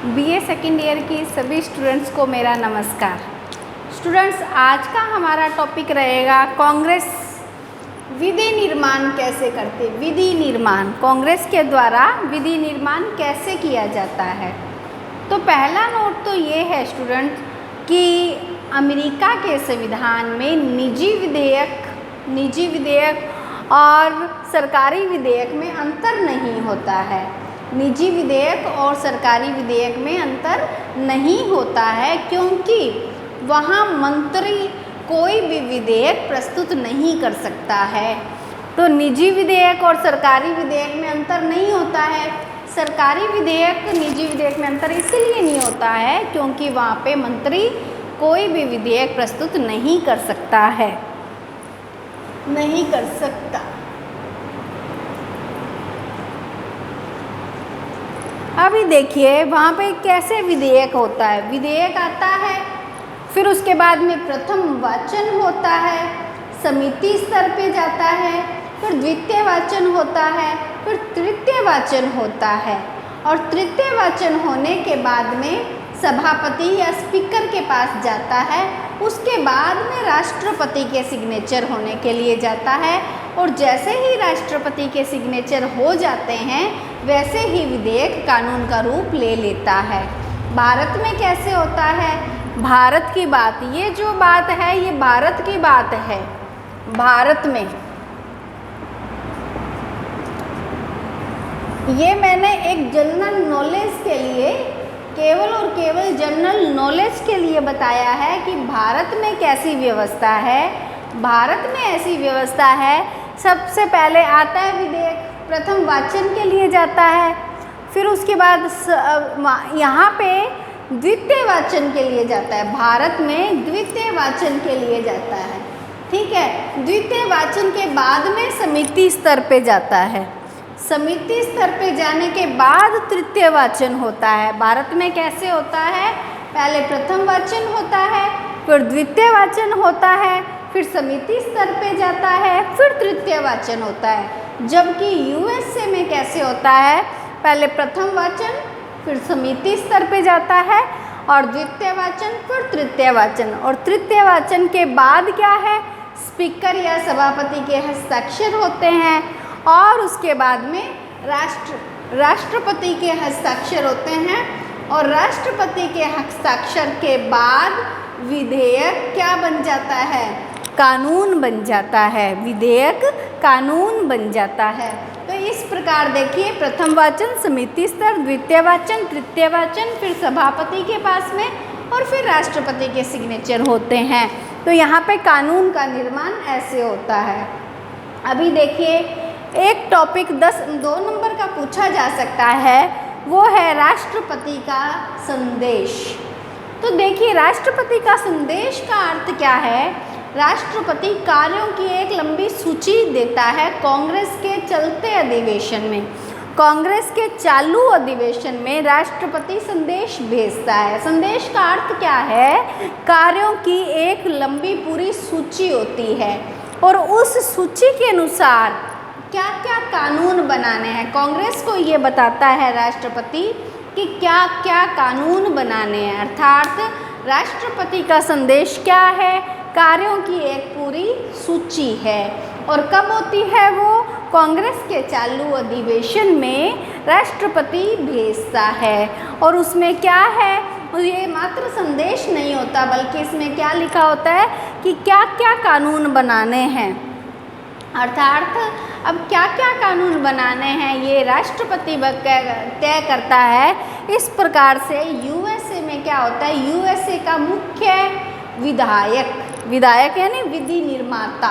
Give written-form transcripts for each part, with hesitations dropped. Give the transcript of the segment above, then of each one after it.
BA second year की सभी students को मेरा नमस्कार। स्टूडेंट्स, आज का हमारा टॉपिक रहेगा कांग्रेस विधि निर्माण कैसे करते। विधि निर्माण, कांग्रेस के द्वारा विधि निर्माण कैसे किया जाता है। तो पहला नोट तो ये है स्टूडेंट कि अमेरिका के संविधान में निजी विधेयक और सरकारी विधेयक में अंतर नहीं होता है। निजी विधेयक और सरकारी विधेयक में अंतर नहीं होता है, क्योंकि वहाँ मंत्री कोई भी विधेयक प्रस्तुत नहीं कर सकता है। तो निजी विधेयक और सरकारी विधेयक में अंतर नहीं होता है। सरकारी विधेयक निजी विधेयक में अंतर इसलिए नहीं होता है क्योंकि वहाँ पे मंत्री कोई भी विधेयक प्रस्तुत नहीं कर सकता है, नहीं कर सकता। अभी देखिए वहाँ पे कैसे विधेयक होता है। विधेयक आता है, फिर उसके बाद में प्रथम वाचन होता है, समिति स्तर पे जाता है, फिर द्वितीय वाचन होता है, फिर तृतीय वाचन होता है, और तृतीय वाचन होने के बाद में सभापति या स्पीकर के पास जाता है। उसके बाद में राष्ट्रपति के सिग्नेचर होने के लिए जाता है, और जैसे ही राष्ट्रपति के सिग्नेचर हो जाते हैं वैसे ही विधेयक कानून का रूप ले लेता है। भारत में कैसे होता है? भारत की बात, ये जो बात है ये भारत की बात है। भारत में ये मैंने एक जनरल नॉलेज के लिए, केवल और केवल जनरल नॉलेज के लिए बताया है कि भारत में कैसी व्यवस्था है। भारत में ऐसी व्यवस्था है, सबसे पहले आता है विधेयक, प्रथम वाचन के लिए जाता है, फिर उसके बाद यहाँ पे द्वितीय वाचन के लिए जाता है। भारत में द्वितीय वाचन के लिए जाता है, ठीक है। द्वितीय वाचन के बाद में समिति स्तर पे जाता है। समिति स्तर पे जाने के बाद तृतीय वाचन होता है। भारत में कैसे होता है? पहले प्रथम वाचन होता है, फिर द्वितीय वाचन होता है, फिर समिति स्तर पे जाता है, फिर तृतीय वाचन होता है। जबकि यूएसए में कैसे होता है? पहले प्रथम वाचन, फिर समिति स्तर पे जाता है, और द्वितीय वाचन, फिर तृतीय वाचन, और तृतीय वाचन के बाद क्या है? स्पीकर या सभापति के हस्ताक्षर होते हैं, और उसके बाद में राष्ट्रपति के हस्ताक्षर होते हैं, और राष्ट्रपति के हस्ताक्षर के बाद विधेयक क्या बन जाता है? कानून बन जाता है। विधेयक कानून बन जाता है। तो इस प्रकार देखिए, प्रथम वाचन, समिति स्तर, द्वितीय वाचन, तृतीय वाचन, फिर सभापति के पास में, और फिर राष्ट्रपति के सिग्नेचर होते हैं। तो यहाँ पे कानून का निर्माण ऐसे होता है। अभी देखिए एक टॉपिक 2 नंबर का पूछा जा सकता है, वो है राष्ट्रपति का संदेश। तो देखिए राष्ट्रपति का संदेश का अर्थ क्या है? राष्ट्रपति कार्यों की एक लंबी सूची देता है कांग्रेस के चलते अधिवेशन में। कांग्रेस के चालू अधिवेशन में राष्ट्रपति संदेश भेजता है। संदेश का अर्थ क्या है? कार्यों की एक लंबी पूरी सूची होती है, और उस सूची के अनुसार क्या क्या कानून बनाने हैं। कांग्रेस को ये बताता है राष्ट्रपति कि क्या क्या कानून बनाने हैं। अर्थात राष्ट्रपति का संदेश क्या है? कार्यों की एक पूरी सूची है। और कब होती है वो? कांग्रेस के चालू अधिवेशन में राष्ट्रपति भेजता है। और उसमें क्या है? ये मात्र संदेश नहीं होता, बल्कि इसमें क्या लिखा होता है कि क्या क्या कानून बनाने हैं। अर्थात अब क्या क्या कानून बनाने हैं ये राष्ट्रपति तय करता है। इस प्रकार से यूएसए में क्या होता है? यूएसए का मुख्य विधायक यानी विधि निर्माता,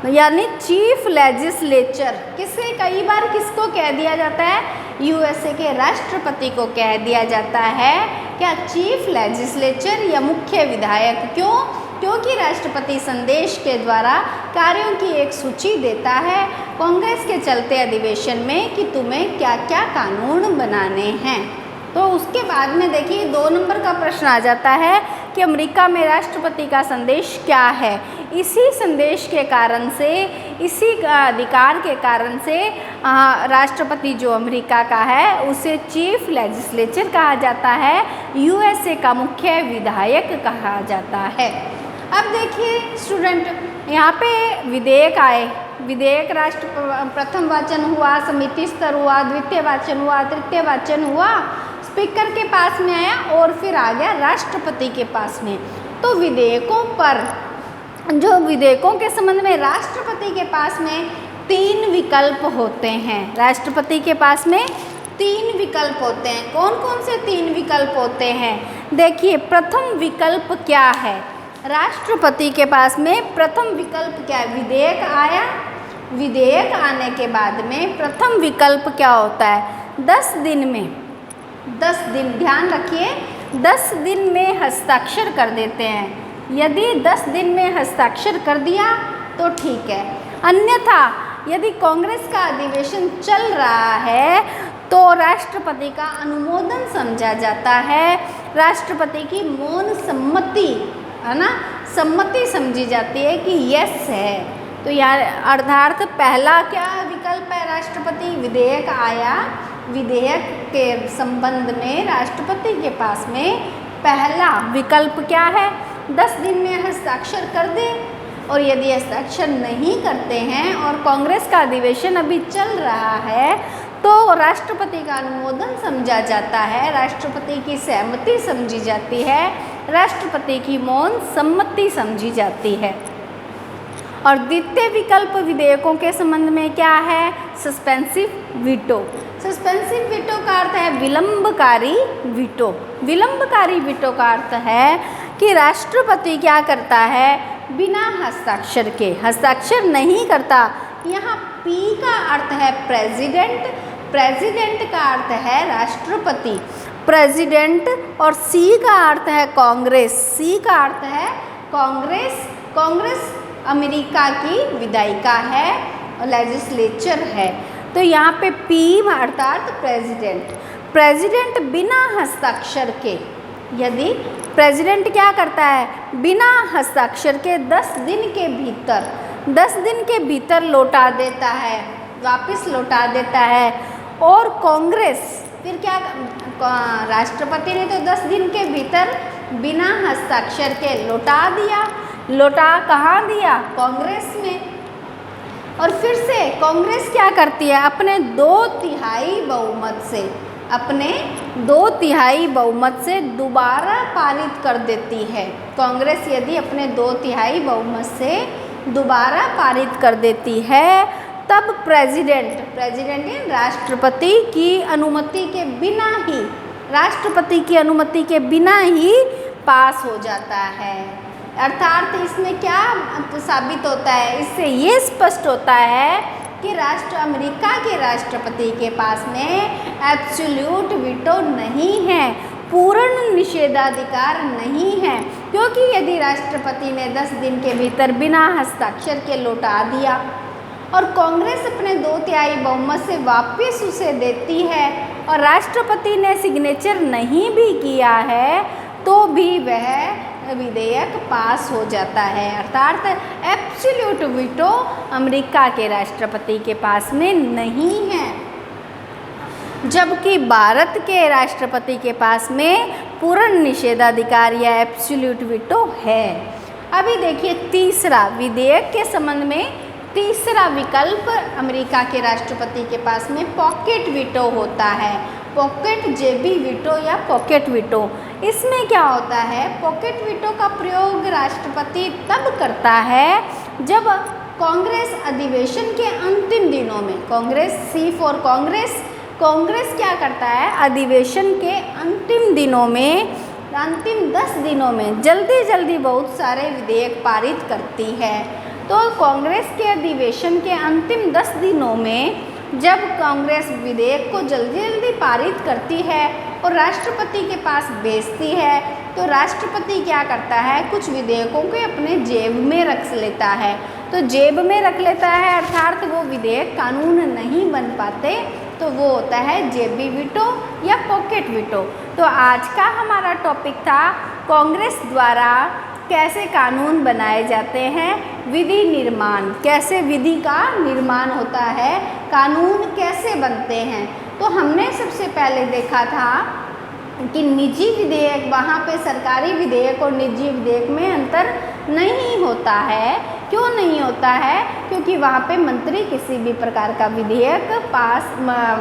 यानी चीफ लेजिस्लेचर, किसे कई बार किसको कह दिया जाता है? यूएसए के राष्ट्रपति को कह दिया जाता है क्या? चीफ लेजिस्लेचर या मुख्य विधायक। क्यों? क्योंकि राष्ट्रपति संदेश के द्वारा कार्यों की एक सूची देता है कांग्रेस के चलते अधिवेशन में कि तुम्हें क्या क्या कानून बनाने हैं। तो उसके बाद में देखिए 2 नंबर का प्रश्न आ जाता है कि अमेरिका में राष्ट्रपति का संदेश क्या है। इसी संदेश के कारण से, इसी अधिकार के कारण से राष्ट्रपति जो अमेरिका का है उसे चीफ लेजिस्लेचर कहा जाता है, यूएसए का मुख्य विधायक कहा जाता है। अब देखिए स्टूडेंट, यहाँ पे विधेयक आए, विधेयक राष्ट्र प्रथम वाचन हुआ, समिति स्तर हुआ, द्वितीय वाचन हुआ, तृतीय वाचन हुआ, स्पीकर के पास में आया और फिर आ गया राष्ट्रपति के पास में। तो विधेयकों पर, जो विधेयकों के संबंध में राष्ट्रपति के पास में 3 विकल्प होते हैं। राष्ट्रपति के पास में 3 विकल्प होते हैं। कौन कौन से 3 विकल्प होते हैं? देखिए, प्रथम विकल्प क्या है? राष्ट्रपति के पास में प्रथम विकल्प क्या है? विधेयक आया, विधेयक आने के बाद में प्रथम विकल्प क्या होता है? 10 दिन में, 10 दिन, ध्यान रखिए, 10 दिन में हस्ताक्षर कर देते हैं। यदि 10 दिन में हस्ताक्षर कर दिया तो ठीक है, अन्यथा यदि कांग्रेस का अधिवेशन चल रहा है तो राष्ट्रपति का अनुमोदन समझा जाता है, राष्ट्रपति की मौन सम्मति, है ना, सम्मति समझी जाती है कि यस है। तो यार अर्थात पहला क्या विकल्प है? राष्ट्रपति, विधेयक आया, विधेयक के संबंध में राष्ट्रपति के पास में पहला विकल्प क्या है? 10 दिन में हस्ताक्षर कर दे। और यदि हस्ताक्षर नहीं करते हैं और कांग्रेस का अधिवेशन अभी चल रहा है तो राष्ट्रपति का अनुमोदन समझा जाता है, राष्ट्रपति की सहमति समझी जाती है, राष्ट्रपति की मौन सम्मति समझी जाती है। और द्वितीय विकल्प विधेयकों के संबंध में क्या है? Suspensive veto. सस्पेंसिव वीटो का अर्थ है विलंबकारी वीटो। विलंबकारी वीटो का अर्थ है कि राष्ट्रपति क्या करता है? बिना हस्ताक्षर के, हस्ताक्षर नहीं करता। यहाँ P का अर्थ है प्रेसिडेंट, प्रेसिडेंट का अर्थ है राष्ट्रपति, प्रेसिडेंट, और C का अर्थ है कांग्रेस, C का अर्थ है कांग्रेस। कांग्रेस अमेरिका की विधायिका है और लेजिस्लेचर है। तो यहाँ पे P अर्थात प्रेसिडेंट, प्रेसिडेंट बिना हस्ताक्षर के, यदि प्रेसिडेंट क्या करता है? बिना हस्ताक्षर के 10 दिन के भीतर, 10 दिन के भीतर लौटा देता है, वापस लौटा देता है। और कांग्रेस फिर क्या, राष्ट्रपति ने तो 10 दिन के भीतर बिना हस्ताक्षर के लौटा दिया। लौटा कहाँ दिया? कांग्रेस में। और फिर से कांग्रेस क्या करती है? अपने 2/3 बहुमत से, अपने 2/3 बहुमत से दोबारा पारित कर देती है। कांग्रेस यदि अपने 2/3 बहुमत से दोबारा पारित कर देती है तब प्रेसिडेंट, प्रेसिडेंट राष्ट्रपति की अनुमति के बिना ही, राष्ट्रपति की अनुमति के बिना ही पास हो जाता है। अर्थात इसमें क्या साबित होता है? इससे ये स्पष्ट होता है कि अमेरिका के राष्ट्रपति के पास में एब्सोल्यूट वीटो नहीं है, पूर्ण निषेधाधिकार नहीं है, क्योंकि यदि राष्ट्रपति ने 10 दिन के भीतर बिना हस्ताक्षर के लौटा दिया और कांग्रेस अपने 2/3 बहुमत से वापस उसे देती है और राष्ट्रपति ने सिग्नेचर नहीं भी किया है तो भी वह विधेयक पास हो जाता है। अर्थात एब्सोल्यूट वीटो अमेरिका के राष्ट्रपति के पास में नहीं है, जबकि भारत के राष्ट्रपति के पास में पूर्ण निषेधाधिकार या एब्सोल्यूट वीटो है। अभी देखिए तीसरा, विधेयक के संबंध में तीसरा विकल्प अमेरिका के राष्ट्रपति के पास में पॉकेट वीटो होता है, पॉकेट जेबी वीटो या पॉकेट वीटो। इसमें क्या होता है? पॉकेट वीटो का प्रयोग राष्ट्रपति तब करता है जब कांग्रेस अधिवेशन के अंतिम दिनों में, कांग्रेस सी फॉर कांग्रेस, कांग्रेस क्या करता है? अधिवेशन के अंतिम दिनों में, अंतिम 10 दिनों में जल्दी जल्दी बहुत सारे विधेयक पारित करती है। तो कांग्रेस के अधिवेशन के अंतिम 10 दिनों में जब कांग्रेस विधेयक को जल्दी जल्दी पारित करती है और राष्ट्रपति के पास भेजती है तो राष्ट्रपति क्या करता है? कुछ विधेयकों को अपने जेब में रख लेता है। तो जेब में रख लेता है अर्थात वो विधेयक कानून नहीं बन पाते, तो वो होता है जेबी वीटो या पॉकेट वीटो। तो आज का हमारा टॉपिक था कांग्रेस द्वारा कैसे कानून बनाए जाते हैं, विधि निर्माण, कैसे विधि का निर्माण होता है, कानून कैसे बनते हैं। तो हमने सबसे पहले देखा था कि निजी विधेयक, वहाँ पे सरकारी विधेयक और निजी विधेयक में अंतर नहीं होता है। क्यों नहीं होता है? क्योंकि वहाँ पे मंत्री किसी भी प्रकार का विधेयक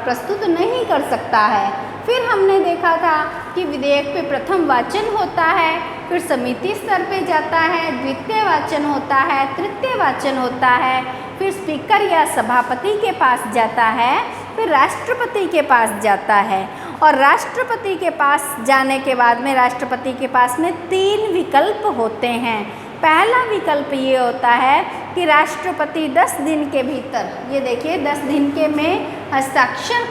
प्रस्तुत नहीं कर सकता है। फिर हमने देखा था कि विधेयक पे प्रथम वाचन होता है, फिर समिति स्तर पे जाता है, द्वितीय वाचन होता है, तृतीय वाचन होता है, फिर स्पीकर या सभापति के पास जाता है, फिर राष्ट्रपति के पास जाता है। और राष्ट्रपति के पास जाने के बाद में राष्ट्रपति के पास में 3 विकल्प होते हैं। पहला विकल्प ये होता है कि राष्ट्रपति 10 दिन के भीतर, ये देखिए 10 दिन के में हस्ताक्षर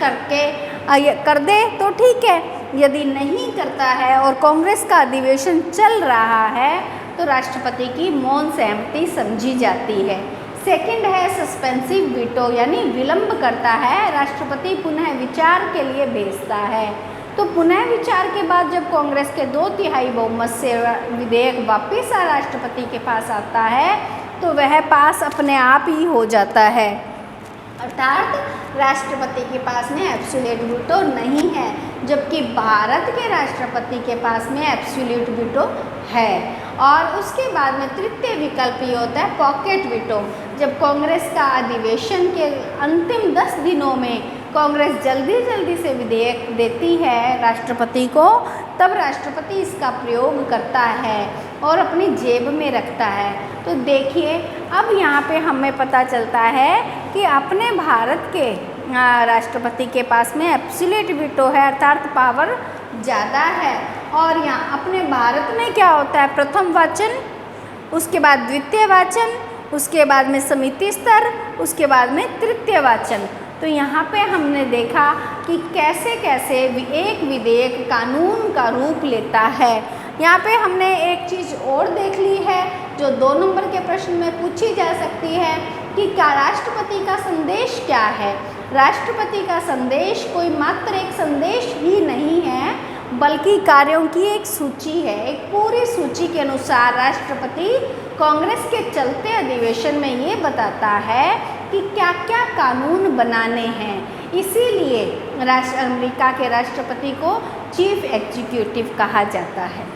कर दे तो ठीक है, यदि नहीं करता है और कांग्रेस का अधिवेशन चल रहा है तो राष्ट्रपति की मौन सहमति समझी जाती है। सेकंड है सस्पेंसिव वीटो, यानी विलंब करता है, राष्ट्रपति पुनः विचार के लिए भेजता है। तो पुनः विचार के बाद जब कांग्रेस के 2/3 बहुमत से विधेयक वापस राष्ट्रपति के पास आता है तो वह पास अपने आप ही हो जाता है, अर्थात राष्ट्रपति के पास में एब्सोल्यूट वीटो नहीं है, जबकि भारत के राष्ट्रपति के पास में एब्सोल्यूट वीटो है। और उसके बाद में तृतीय विकल्प ये होता है पॉकेट वीटो। जब कांग्रेस का अधिवेशन के अंतिम 10 दिनों में कांग्रेस जल्दी से विधेयक देती है राष्ट्रपति को, तब राष्ट्रपति इसका प्रयोग करता है और अपनी जेब में रखता है। तो देखिए अब यहाँ पे हमें पता चलता है कि अपने भारत के राष्ट्रपति के पास में एब्सोल्यूट वीटो है, अर्थात पावर ज़्यादा है। और यहाँ अपने भारत में क्या होता है, प्रथम वाचन, उसके बाद द्वितीय वाचन, उसके बाद में समिति स्तर, उसके बाद में तृतीय वाचन। तो यहाँ पे हमने देखा कि कैसे कैसे एक विधेयक कानून का रूप लेता है। यहाँ पे हमने एक चीज़ और देख ली है जो 2 नंबर के प्रश्न में पूछी जा सकती है कि क्या राष्ट्रपति का संदेश क्या है। राष्ट्रपति का संदेश कोई मात्र एक संदेश ही नहीं है, बल्कि कार्यों की एक सूची है। एक पूरी सूची के अनुसार राष्ट्रपति कांग्रेस के चलते अधिवेशन में ये बताता है कि क्या क्या कानून बनाने हैं। इसीलिए अमेरिका के राष्ट्रपति को चीफ एग्जीक्यूटिव कहा जाता है।